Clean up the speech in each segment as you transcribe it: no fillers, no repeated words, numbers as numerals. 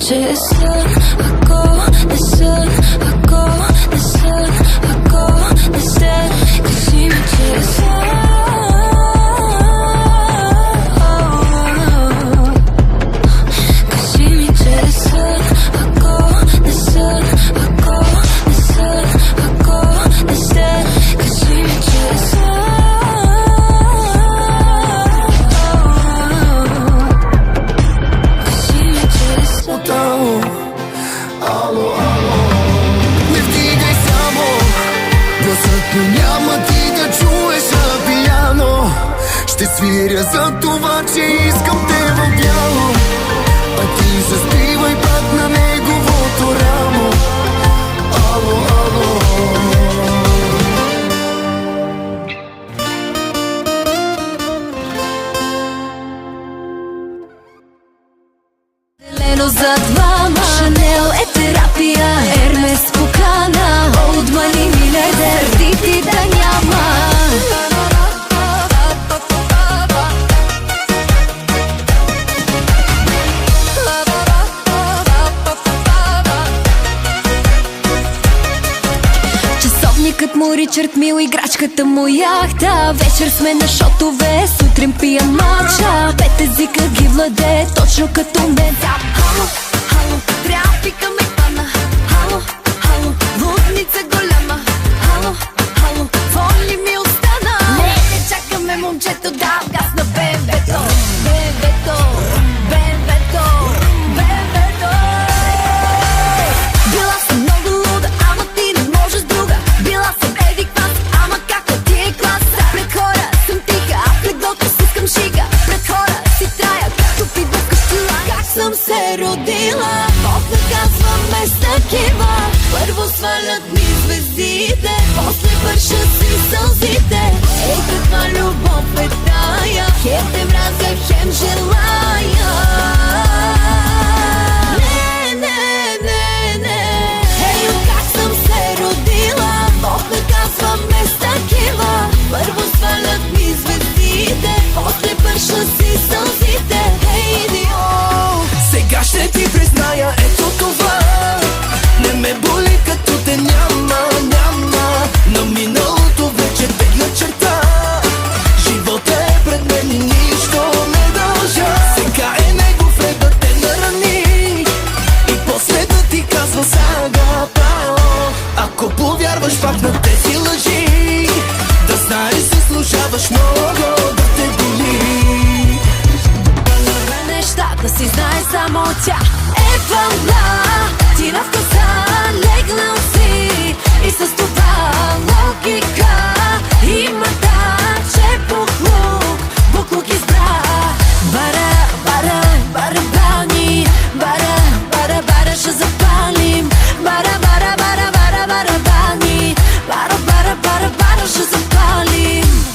че е сън, ако не сън, ако не сън, ако не сте. Кажи ми, че е сън. Кажи ми, че е сън, ако не сън, ако не сън, ако не сте. Кажи ми, че е сън. Няма ти да чуеш на пияно. Ще свиря за това, че искам те в бяло. А ти заспивай пак на неговото рамо. Ало, ало. Зелено за двама, Шанел е терапия, Ермес покана, Олд Мани милиардер, ти да няма. Часовникът му Ричард Мил, играчката му яхта. Вечер сме на шотове, сутрин пия мача. Пет езика ги владе, точно като мен. Хало, хало, трафика ме хвана. Хало, хало, лудница голяма. Хало, хало, воли ми остана. Не чакаме момчето, да газ на БМВ-то. БМВ-то, БМВ-то, БМВ-то. Била съм много луда, ама ти не можеш друга. Била съм еди клас, ама каква ти е клас. Пред хора съм тиха, а в леглото си искам шига. Пред хора си трая, както питва къщила. Как съм се родила, Бог наказваме с такива. Първо свалят ми звездите, после вършат си сълзите. Ей, каква любов е тая, хем те мразя, хем желая. Не, не, не, не. Ей, как съм се родила, Бог наказваме с такива. Първо свалят ми звездите, после вършат си сълзите. Ей, идиот. Сега ще ти призная, ето това. Не ме боли като те няма, няма. На миналото вече тегля черта. Живота е пред мен и нищо не дължа. Сега е негов ред да те нарани и после да ти казва сага пао. Ако повярваш пак на тези лъжи, да знаеш, заслужаваш много да те боли. Нещата си знае само тя е вълна. Ти на вкуса легнал си и с това логика има че буклук избра. Бара, бара, бара, бани, бара, бара, бара, ще запалим. Бара, бара, бара, бара, бара, бани, бара, бара, бара, бара, ще запалим.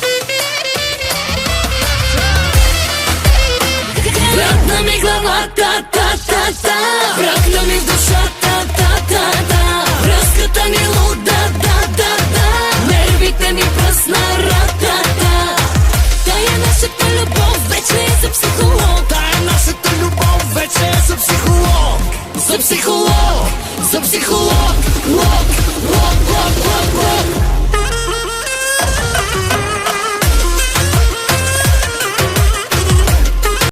Бракна ми главата, та-та-та. Бракна ми в душата, та-та-та. Връзката ни луда, да-да-да. Нервите ми пръсна, ра-та-та. Тая нашата любов вече е за психолог. Тая нашата любов вече е за психолог. За психолог, за психолог.